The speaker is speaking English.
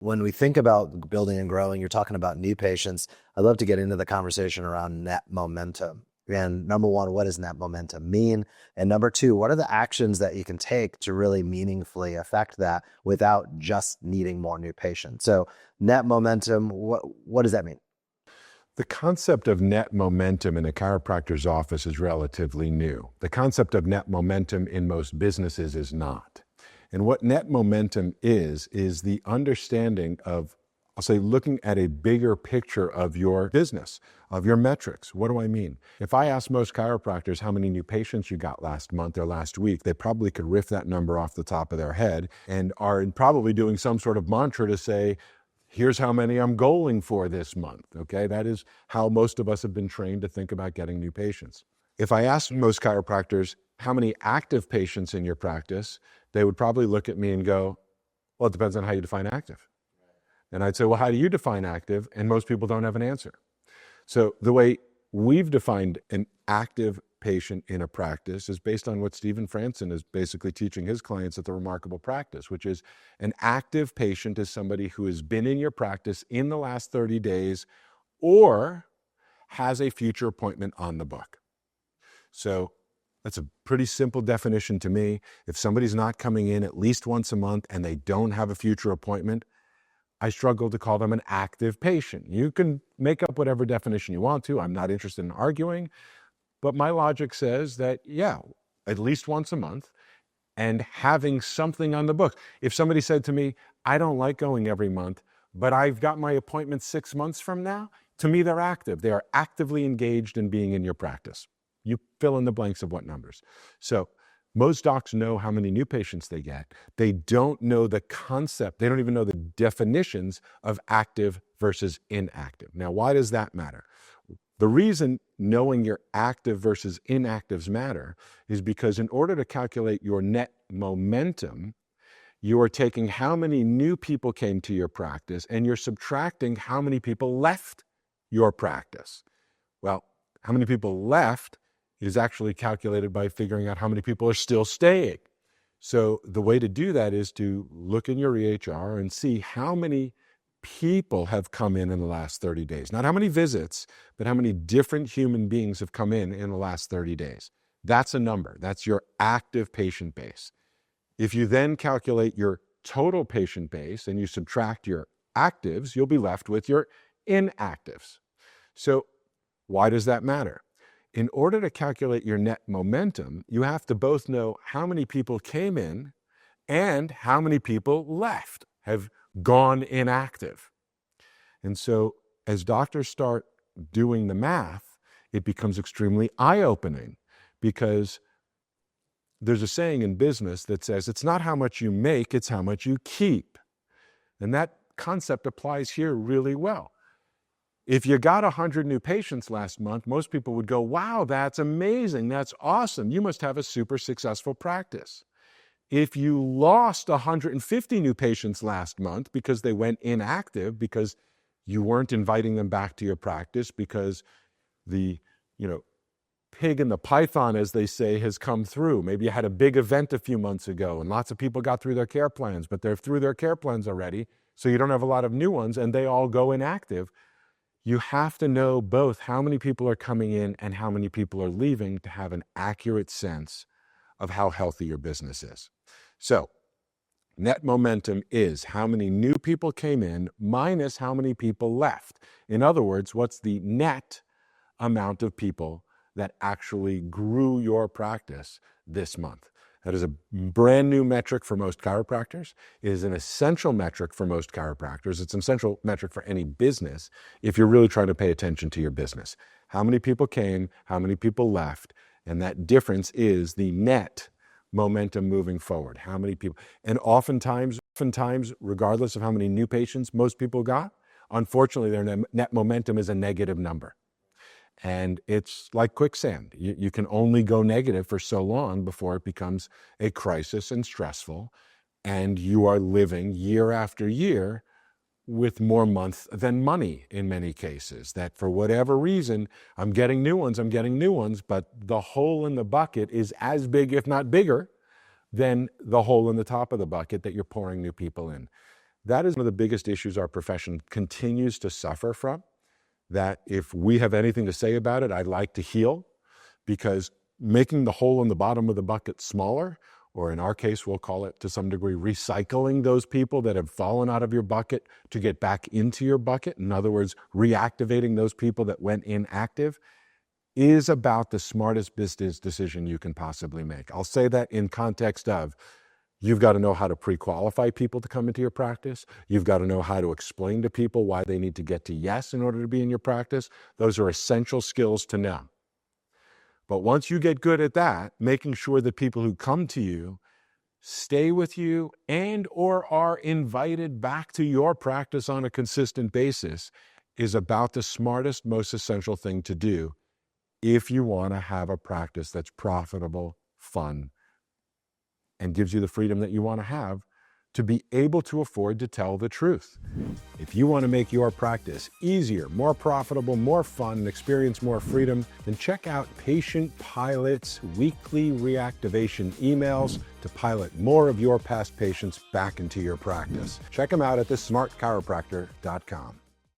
When we think about building and growing, you're talking about new patients. I'd love to get into the conversation around net momentum. And number one, what does net momentum mean? And number two, what are the actions that you can take to really meaningfully affect that without just needing more new patients? So net momentum, what does that mean? The concept of net momentum in a chiropractor's office is relatively new. The concept of net momentum in most businesses is not. And what net momentum is the understanding of, I'll say, looking at a bigger picture of your business, of your metrics. What do I mean? If I ask most chiropractors how many new patients you got last month or last week, they probably could riff that number off the top of their head and are probably doing some sort of mantra to say, here's how many I'm goaling for this month, okay? That is how most of us have been trained to think about getting new patients. If I ask most chiropractors, how many active patients in your practice, they would probably look at me and go, well, it depends on how you define active. And I'd say, well, how do you define active? And most people don't have an answer. So the way we've defined an active patient in a practice is based on what Stephen Franson is basically teaching his clients at the Remarkable Practice, which is an active patient is somebody who has been in your practice in the last 30 days or has a future appointment on the book. So that's a pretty simple definition to me. If somebody's not coming in at least once a month and they don't have a future appointment, I struggle to call them an active patient. You can make up whatever definition you want to. I'm not interested in arguing, but my logic says that, yeah, at least once a month and having something on the book. If somebody said to me, I don't like going every month, but I've got my appointment 6 months from now, to me, they're active. They are actively engaged in being in your practice. You fill in the blanks of what numbers. So most docs know how many new patients they get. They don't know the concept. They don't even know the definitions of active versus inactive. Now, why does that matter? The reason knowing your active versus inactives matter is because in order to calculate your net momentum, you are taking how many new people came to your practice and you're subtracting how many people left your practice. Well, how many people left is actually calculated by figuring out how many people are still staying. So the way to do that is to look in your EHR and see how many people have come in the last 30 days. Not how many visits, but how many different human beings have come in the last 30 days. That's a number. That's your active patient base. If you then calculate your total patient base and you subtract your actives, you'll be left with your inactives. So why does that matter? In order to calculate your net momentum, you have to both know how many people came in and how many people left, have gone inactive. And so as doctors start doing the math, it becomes extremely eye-opening because there's a saying in business that says, it's not how much you make, it's how much you keep. And that concept applies here really well. If you got 100 new patients last month, most people would go, wow, that's amazing. That's awesome. You must have a super successful practice. If you lost 150 new patients last month because they went inactive, because you weren't inviting them back to your practice, because the, pig in the python, as they say, has come through. Maybe you had a big event a few months ago and lots of people got through their care plans, but they're through their care plans already, so you don't have a lot of new ones and they all go inactive. You have to know both how many people are coming in and how many people are leaving to have an accurate sense of how healthy your business is. So net momentum is how many new people came in minus how many people left. In other words, what's the net amount of people that actually grew your practice this month? That is a brand new metric for most chiropractors. It is an essential metric for most chiropractors. It's an essential metric for any business if you're really trying to pay attention to your business. How many people came, how many people left, and that difference is the net momentum moving forward. How many people, and oftentimes, regardless of how many new patients most people got, unfortunately, their net momentum is a negative number. And it's like quicksand. You can only go negative for so long before it becomes a crisis and stressful. And you are living year after year with more month than money in many cases. That for whatever reason, I'm getting new ones, but the hole in the bucket is as big, if not bigger, than the hole in the top of the bucket that you're pouring new people in. That is one of the biggest issues our profession continues to suffer from, that if we have anything to say about it, I'd like to heal, because making the hole in the bottom of the bucket smaller, or in our case, we'll call it to some degree recycling those people that have fallen out of your bucket to get back into your bucket. In other words, reactivating those people that went inactive, is about the smartest business decision you can possibly make. I'll say that in context of, you've got to know how to pre-qualify people to come into your practice. You've got to know how to explain to people why they need to get to yes in order to be in your practice. Those are essential skills to know. But once you get good at that, making sure that people who come to you stay with you and or are invited back to your practice on a consistent basis is about the smartest, most essential thing to do if you want to have a practice that's profitable, fun, and gives you the freedom that you want to have to be able to afford to tell the truth. If you want to make your practice easier, more profitable, more fun, and experience more freedom, then check out Patient Pilot's weekly reactivation emails to pilot more of your past patients back into your practice. Check them out at thesmartchiropractor.com.